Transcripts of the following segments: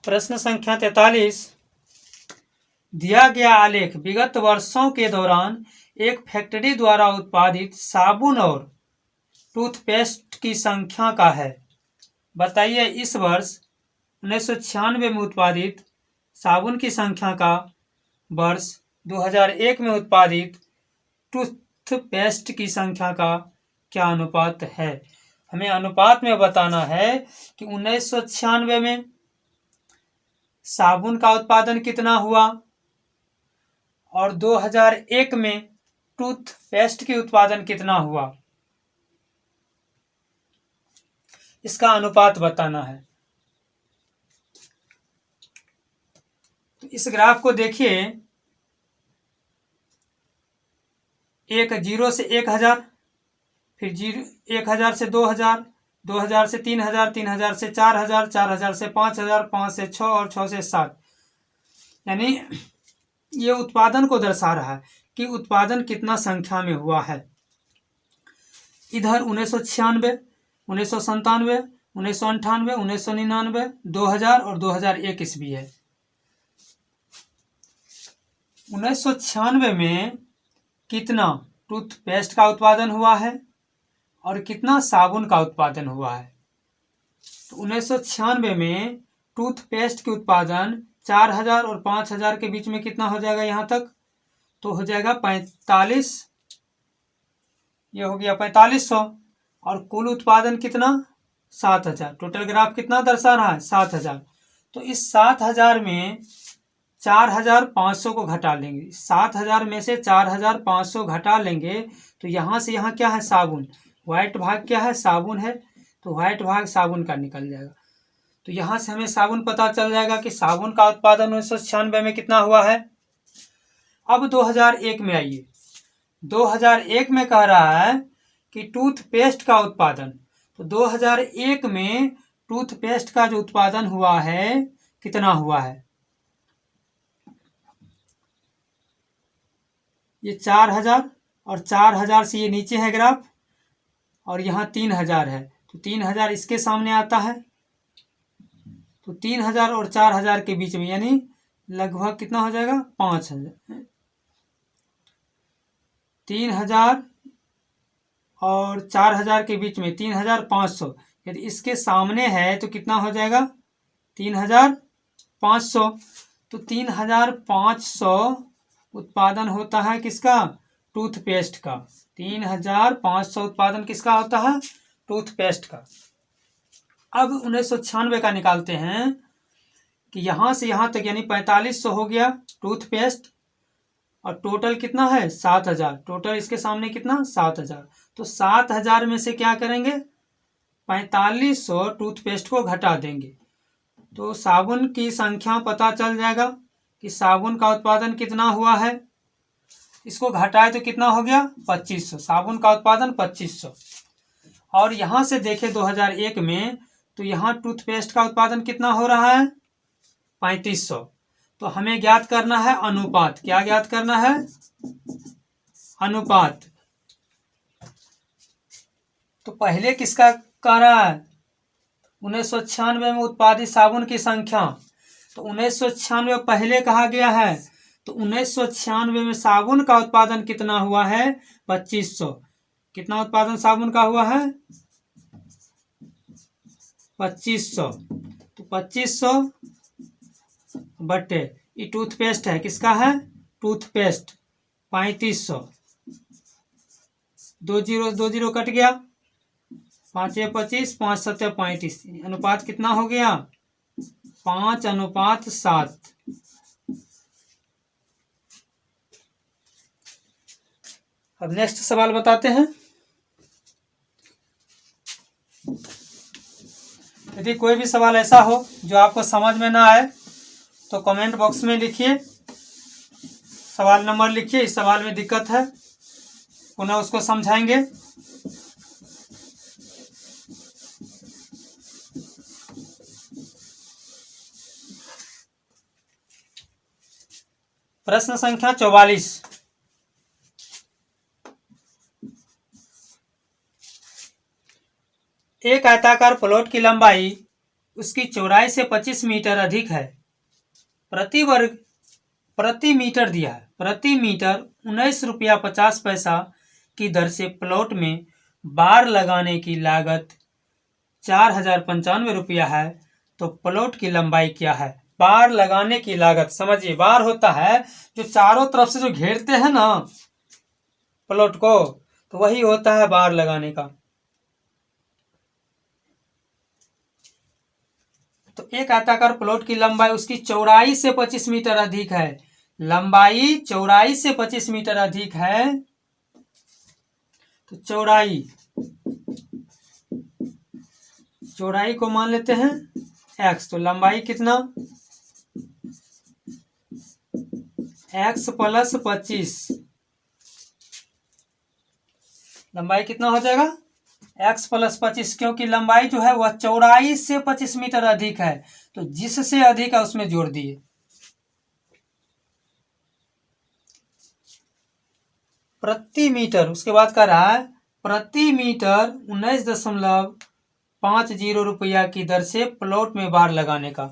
प्रश्न संख्या 43। दिया गया आलेख विगत वर्षों के दौरान एक फैक्ट्री द्वारा उत्पादित साबुन और टूथपेस्ट की संख्या का है। बताइए इस वर्ष 1996 में उत्पादित साबुन की संख्या का वर्ष 2001 में उत्पादित टूथपेस्ट की संख्या का क्या अनुपात है। हमें अनुपात में बताना है कि 1996 में साबुन का उत्पादन कितना हुआ और 2001 में टूथपेस्ट की उत्पादन कितना हुआ, इसका अनुपात बताना है। तो इस ग्राफ को देखिए, एक 0 से 1000, फिर 1000 से 2000, 2000 से 3000, 3000 से 4000, 4000 से 5000, 5 से 6 और 6 से 7। यानी ये उत्पादन को दर्शा रहा है कि उत्पादन कितना संख्या में हुआ है। इधर 1996, 1997, 1998, 1999, 2000 और 2001 ईस्वी है। 1996 में कितना टूथपेस्ट का उत्पादन हुआ है और कितना साबुन का उत्पादन हुआ है। तो 1996 में टूथपेस्ट के उत्पादन 4000 और 5000 के बीच में कितना हो जाएगा, यहाँ तक तो हो जाएगा 45, ये हो गया 4500। और कुल उत्पादन कितना 7000। टोटल ग्राफ कितना दर्शा रहा है 7000। तो इस 7000 में 4500 को घटा लेंगे। 7000 में से 4500 घटा लेंगे तो यहाँ से यहाँ क्या है साबुन, व्हाइट भाग क्या है साबुन है, तो व्हाइट भाग साबुन का निकल जाएगा। तो यहाँ से हमें साबुन पता चल जाएगा कि साबुन का उत्पादन 1996 में कितना हुआ है। अब 2001 में आइए, 2001 में कह रहा है कि टूथपेस्ट का उत्पादन। तो 2001 में टूथपेस्ट का जो उत्पादन हुआ है कितना हुआ है, ये 4000 और 4000 से ये नीचे है ग्राफ और यहाँ 3000 है, तो 3000 इसके सामने आता है। तो 3000 और 4000 के बीच में यानी लगभग कितना हो जाएगा 5000। 3000 और 4000 के बीच में 3500, यदि इसके सामने है तो कितना हो जाएगा 3500। तो 3500 उत्पादन होता है किसका, टूथपेस्ट का। 3500 उत्पादन किसका होता है, टूथपेस्ट का। अब 1996 का निकालते हैं कि यहाँ से यहाँ तक यानी 4500 हो गया टूथपेस्ट और टोटल कितना है 7000। टोटल इसके सामने कितना 7000। तो 7000 में से क्या करेंगे 4500 टूथपेस्ट को घटा देंगे तो साबुन की संख्या पता चल जाएगा कि साबुन का उत्पादन कितना हुआ है। इसको घटाए तो कितना हो गया 2500, साबुन का उत्पादन 2500। और यहाँ से देखें 2001 में तो यहाँ टूथपेस्ट का उत्पादन कितना हो रहा है 3500। तो हमें ज्ञात करना है अनुपात। क्या ज्ञात करना है, अनुपात। तो पहले किसका कह रहा है 1996 में उत्पादित साबुन की संख्या। तो 1996 पहले कहा गया है, तो 1996 में साबुन का उत्पादन कितना हुआ है 2500। कितना उत्पादन साबुन का हुआ है 2500। तो 2500 बटे ये टूथपेस्ट है, किसका है टूथपेस्ट 3500। 2 0 कट गया, 5 × 25, 5 × 7 = 35। अनुपात कितना हो गया 5:7। अब नेक्स्ट सवाल बताते हैं। यदि कोई भी सवाल ऐसा हो जो आपको समझ में ना आए तो कमेंट बॉक्स में लिखिए, सवाल नंबर लिखिए, इस सवाल में दिक्कत है, पुनः उसको समझाएंगे। प्रश्न संख्या 44। एक आयताकार प्लॉट की लंबाई उसकी चौड़ाई से 25 मीटर अधिक है। प्रति मीटर दिया है, प्रति मीटर 19 रुपया 50 पैसा की दर से प्लॉट में बार लगाने की लागत 4095 रुपया है। तो प्लॉट की लंबाई क्या है? बार लगाने की लागत, समझिए बार होता है जो चारों तरफ से जो घेरते हैं ना प्लॉट को, तो वही होता है बार लगाने का। तो एक आयताकार प्लॉट की लंबाई उसकी चौड़ाई से 25 मीटर अधिक है। लंबाई चौड़ाई से 25 मीटर अधिक है, तो चौड़ाई को मान लेते हैं x। तो लंबाई कितना? x plus 25। लंबाई कितना हो जाएगा? x प्लस 25, क्योंकि लंबाई जो है वह चौड़ाई से 25 मीटर अधिक है, तो जिससे अधिक है उसमें जोड़ दिए। प्रति मीटर, उसके बाद कह रहा है प्रति मीटर 19.50 रुपया की दर से प्लॉट में बार लगाने का।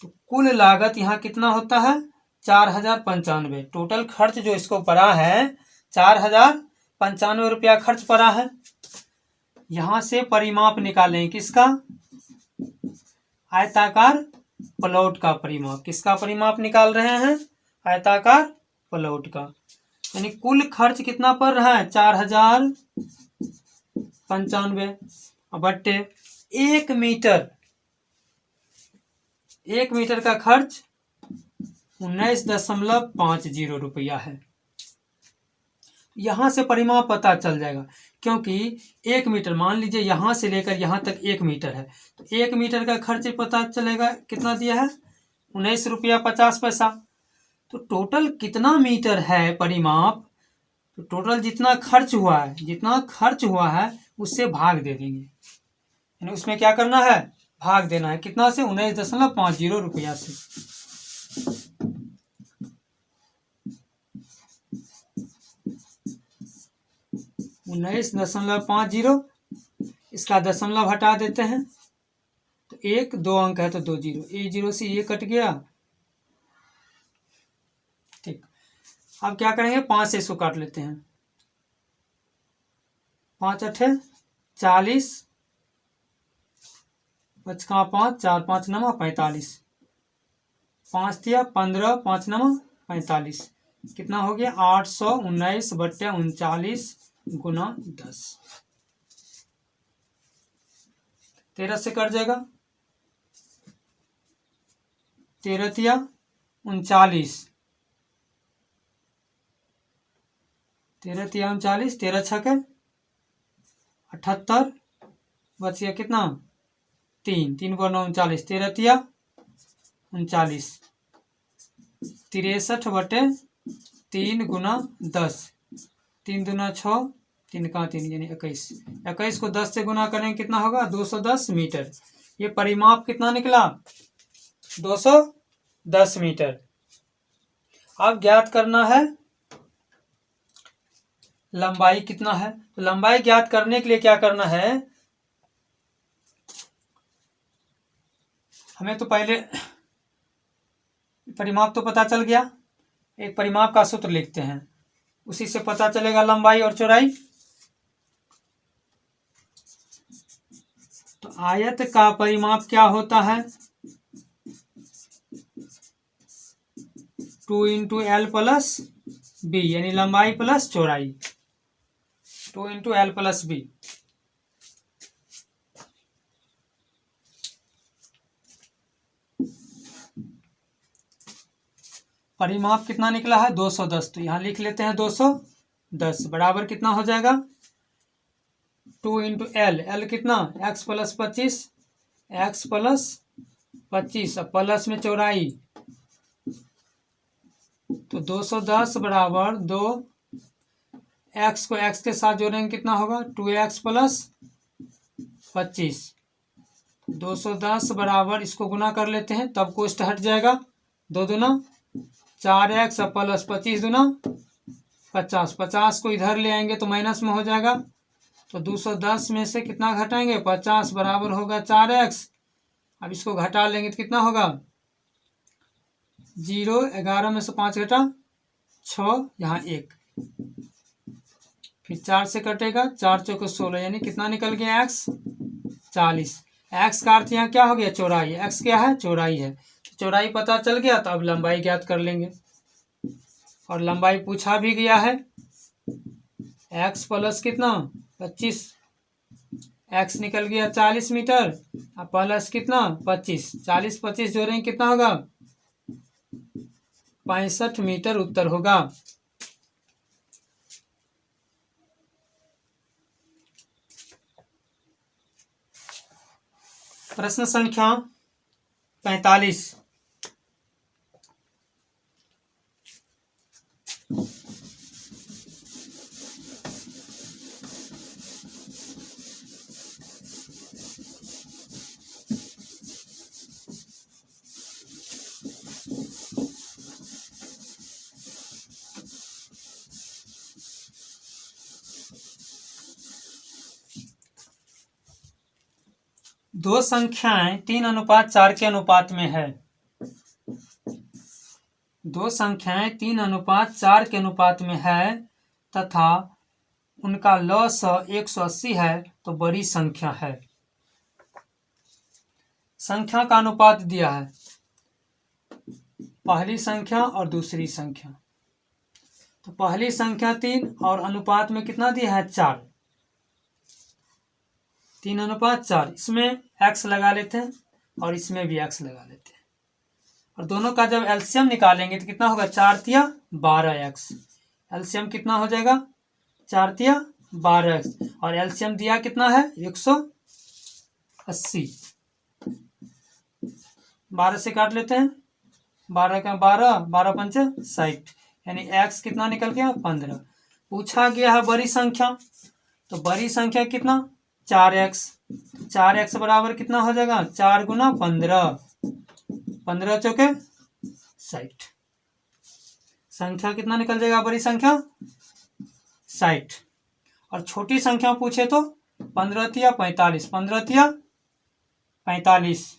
तो कुल लागत यहाँ कितना होता है? 4095। टोटल खर्च जो इसको पड़ा है 4095 रुपया खर्च पड़ा है। यहाँ से परिमाप निकालें, किसका? आयताकार प्लॉट का परिमाप। किसका परिमाप निकाल रहे हैं? आयताकार प्लॉट का। यानी कुल खर्च कितना पड़ रहा है? 4095 बट्टे 1 मीटर। 1 मीटर का खर्च 19.50 रुपया है। यहाँ से परिमाप पता चल जाएगा, क्योंकि 1 मीटर, मान लीजिए यहाँ से लेकर यहाँ तक 1 मीटर है, तो 1 मीटर का खर्च पता चलेगा कितना दिया है? 19 रुपया 50 पैसा। तो टोटल कितना मीटर है परिमाप? तो टोटल जितना खर्च हुआ है उससे भाग दे देंगे। यानी उसमें क्या करना है? भाग देना है। कितना से? 19.50 रुपया से। उन्नीस 19.50, इसका दशमलव हटा देते हैं तो 1 2 अंक है तो 2 जीरो, 1 जीरो से ये कट गया। ठीक, अब क्या करेंगे? 5 से इसको काट लेते हैं। 5 अठे 40, 5 5, 4 5 9 45, 5 दिया 15, 5 9 45। कितना हो गया? 819 बट्टे 39 गुना 10। 13 से कट जाएगा। 13 तिया 39, 13 तिया 39, 13 छके 78, बच गया कितना? 3 3 को 9 39, 13 तिया 39, 63 बटे 3 गुना 10, 3 दूना 6, 3 का 3 यानी 21। 21 को 10 से गुना करेंगे कितना होगा? 210 मीटर। ये परिमाप कितना निकला? 210 मीटर। अब ज्ञात करना है लंबाई कितना है। तो लंबाई ज्ञात करने के लिए क्या करना है? हमें तो पहले परिमाप तो पता चल गया, एक परिमाप का सूत्र लिखते हैं, उसी से पता चलेगा लंबाई और चौड़ाई। तो आयत का परिमाप क्या होता है? 2 इंटू एल प्लस बी, यानी लंबाई प्लस चौड़ाई। 2 इंटू एल प्लस बी। परिमाप कितना निकला है? 210। तो यहां लिख लेते हैं 210 बराबर कितना हो जाएगा? 2 इंटू एल, एल कितना? x प्लस 25, x प्लस 25 और प्लस में चौड़ाई, तो 210 बराबर 2, x को x के साथ जोड़ेंगे कितना होगा? 2x plus 25। 210 बराबर, इसको गुना कर लेते हैं तब कोष्ट हट जाएगा। 2 दूना 4x प्लस 25 दूना 50, 50 को इधर ले आएंगे तो माइनस में हो जाएगा। तो 210 में से कितना घटाएंगे? 50 बराबर होगा 4x अब इसको घटा लेंगे तो कितना होगा, 0, 11 में से 5 घटा 6, यहाँ 1, फिर 4 से कटेगा, 4 चौके 16, यानी कितना निकल गया x 40। x का अर्थ यहाँ क्या हो गया, चौड़ाई। x क्या है, चौड़ाई है। तो चौड़ाई पता चल गया, तो अब लंबाई ज्ञात कर लेंगे। और लंबाई पूछा भी गया है, x प्लस कितना 25, x निकल गया 40 मीटर, और प्लस कितना 25, 40 25 जोड़ेंगे कितना होगा, 65 मीटर उत्तर होगा। प्रश्न संख्या 45। दो संख्याएं 3:4 के अनुपात में है। दो संख्याएं 3:4 के अनुपात में है तथा उनका लॉस 180 है, तो बड़ी संख्या है। संख्या का अनुपात दिया है, पहली संख्या और दूसरी संख्या। तो पहली संख्या 3 और अनुपात में कितना दिया है, 4, 3:4। इसमें x लगा लेते हैं और इसमें भी x लगा लेते हैं, और दोनों का जब एलसीएम निकालेंगे तो कितना होगा, 4 तिया 12x। एलसीएम कितना हो जाएगा, 4 तिया 12x, और एलसीएम दिया कितना है, 180। 12 से काट लेते हैं, 12 का 12, 12 पंचे 60, यानी x कितना निकल गया, 15। पूछा गया है बड़ी संख्या, तो बड़ी संख्या कितना, 4x। 4x बराबर कितना हो जाएगा, 4 गुना 15, 15 चौके 60। संख्या कितना निकल जाएगा, बड़ी संख्या 60। और छोटी संख्या पूछे तो 15 तिया 45, 15 तिया 45।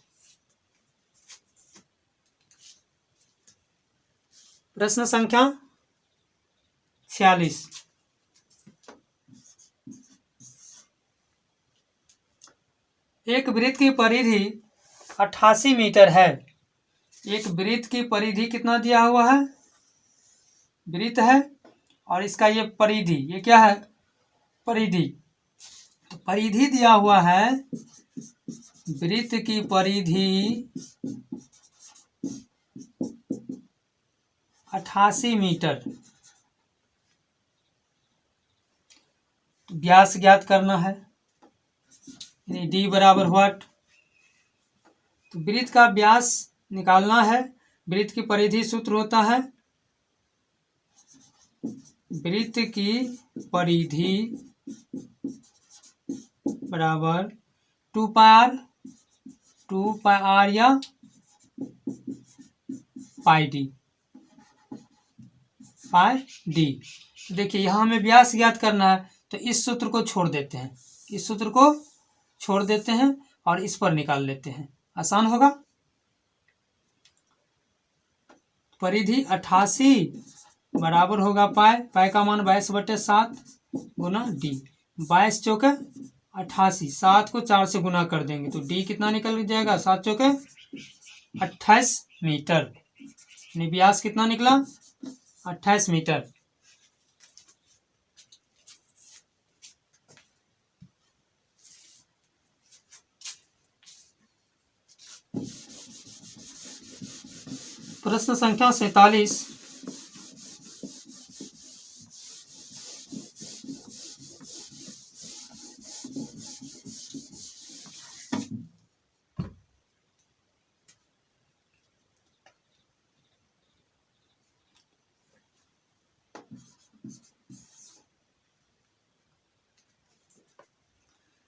प्रश्न संख्या 46। एक वृत्त की परिधि 88 मीटर है। एक वृत्त की परिधि कितना दिया हुआ है, वृत्त है और इसका ये परिधि, ये क्या है, परिधि। तो परिधि दिया हुआ है, वृत्त की परिधि 88 मीटर। व्यास ज्ञात करना है, यानी d बराबर व्हाट। तो वृत्त का व्यास निकालना है। वृत्त की परिधि सूत्र होता है, वृत्त की परिधि बराबर 2πr या पाई डी। देखिए यहाँ हमें व्यास ज्ञात करना है, तो इस सूत्र को छोड़ देते हैं, इस सूत्र को छोड़ देते हैं और इस पर निकाल लेते हैं, आसान होगा। परिधि 88 बराबर होगा पाई, पाई का मान 22/7 गुना डी। 22 चौके 88, 7 को 4 से गुना कर देंगे तो डी कितना निकल जाएगा, 7 चौके 28 मीटर। यानी व्यास कितना निकला, 28 मीटर। प्रश्न संख्या 47।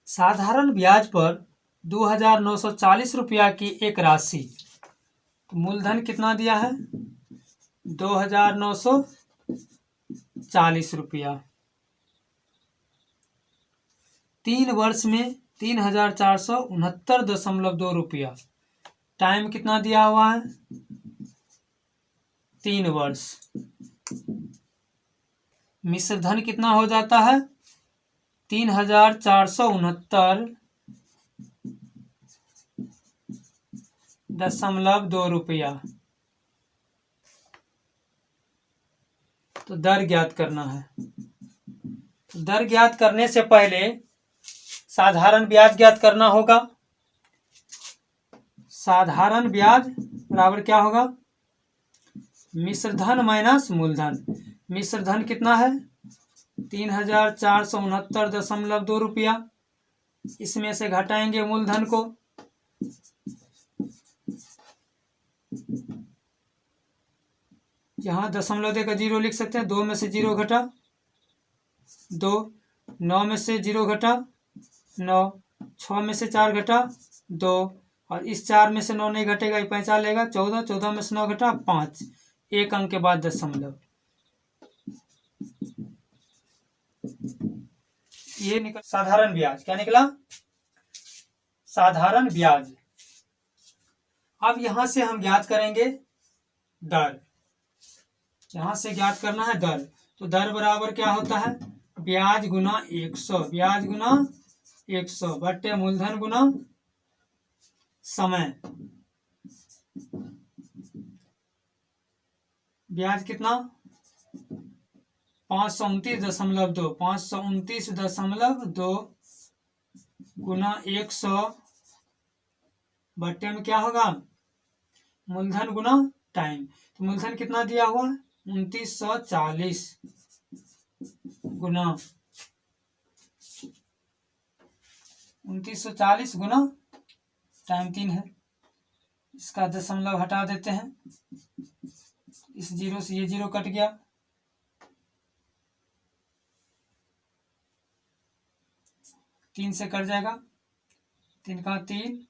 साधारण ब्याज पर 2,940 रुपया की एक राशि, तो मूलधन कितना दिया है, 2,940 रुपया। 3 वर्ष में 3,469.2 रुपया। टाइम कितना दिया हुआ है? 3 वर्ष। मिश्र धन कितना हो जाता है? 3469.2 रुपया। तो दर ज्ञात करना है। तो दर ज्ञात करने से पहले साधारण ब्याज ज्ञात करना होगा। साधारण ब्याज बराबर क्या होगा? मिश्र धन माइनस मूलधन। मिश्र धन कितना है? 3469.2 रुपया। इसमें से घटाएंगे मूलधन को। यहाँ दशमलव देकर 0 लिख सकते हैं। 2 में से 0 घटा 2, 9 में से 0 घटा 9, 6 में से 4 घटा 2, और इस 4 में से 9 नहीं घटेगा, ये 5 लेगा 14, 14 में से 9 घटा 5, एक अंक के बाद दशमलव। ये निकल साधारण ब्याज। क्या निकला? साधारण ब्याज। अब यहां से हम ज्ञात करेंगे दर। यहां से ज्ञात करना है दर। तो दर बराबर क्या होता है? ब्याज गुना 100। ब्याज गुना 100 बट्टे मूलधन गुना समय। ब्याज कितना? 529.2। 529.2 गुना 100 बट्टे में क्या होगा? मूलधन गुना टाइम। तो मूलधन कितना दिया हुआ? 2940 गुना 2940 गुना टाइम 3 है। इसका दशमलव हटा देते हैं। इस 0 से ये 0 कट गया। 3 से कट जाएगा। 3 का 3,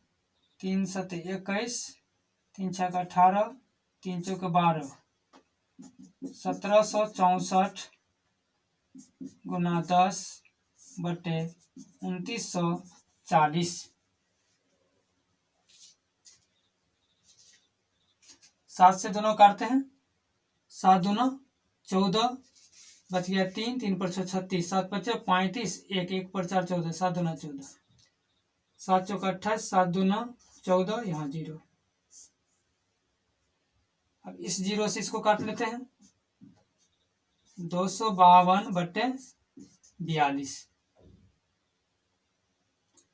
3 7 21, 3 6 का 18, 3 4 का 12, 1764 गुना 10 बटे 2940। 7 से दोनों काटते हैं। 7 दूना 14, बच गया 3, 3 पर 6 36, 7 5 35, 1 1 पर 4 14, 7 दूना 14, 7 चौक 28, 7 दूना 14, यहाँ 0। अब इस 0 से इसको काट लेते हैं। 252 बट्टे 42।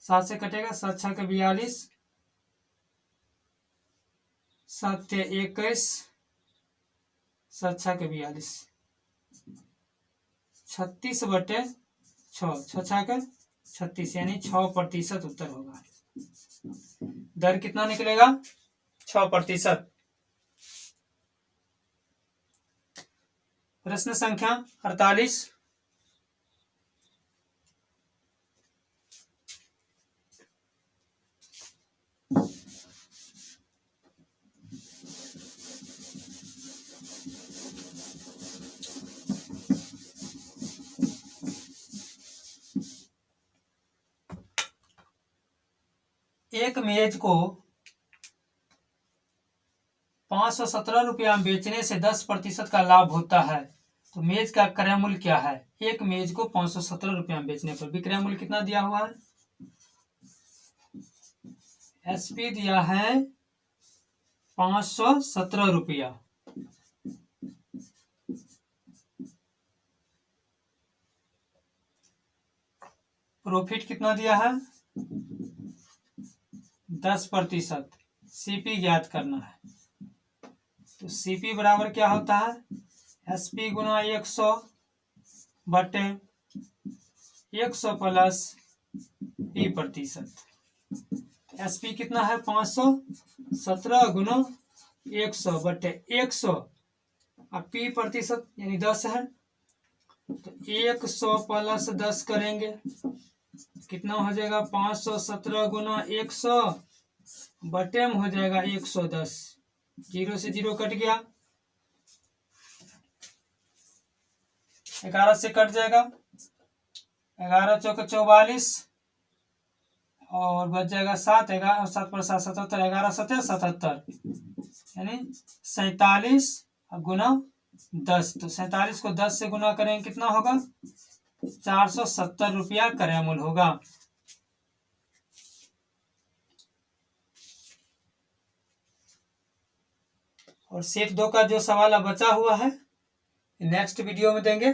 7 से कटेगा। 7 6 का 42, 7 21, 7 6 का 42, 36 बटे 6, 6 6 का 36, यानी 6% उत्तर होगा। दर कितना निकलेगा? 6%। प्रश्न संख्या 48। एक मेज को 517 रुपया में बेचने से 10% का लाभ होता है, तो मेज का क्रय मूल्य क्या है? एक मेज को 517 रुपया में बेचने पर विक्रय मूल्य कितना दिया हुआ है? एसपी दिया है 517 रुपया। प्रॉफिट कितना दिया है? 10%। सीपी ज्ञात करना है। तो सीपी बराबर क्या होता है? एसपी गुना 100 बटे 100 प्लस p%। एसपी कितना है? 517 गुना 100 बटे 100, अब p% यानी 10 है, तो 100 प्लस 10 करेंगे कितना हो जाएगा? 517 गुना 100 बटे में हो जाएगा 110। 0 से 0 कट गया। 11 से कट जाएगा। 11 चौक 44 और बच जाएगा 7, 11, 7 पर 7 77, 11 7 77, यानी 47 गुना 10। तो 47 को 10 से गुना करेंगे कितना होगा? 470 रुपया क्रय मूल्य होगा। और सेट 2 का जो सवाल अब बचा हुआ है नेक्स्ट वीडियो में देंगे।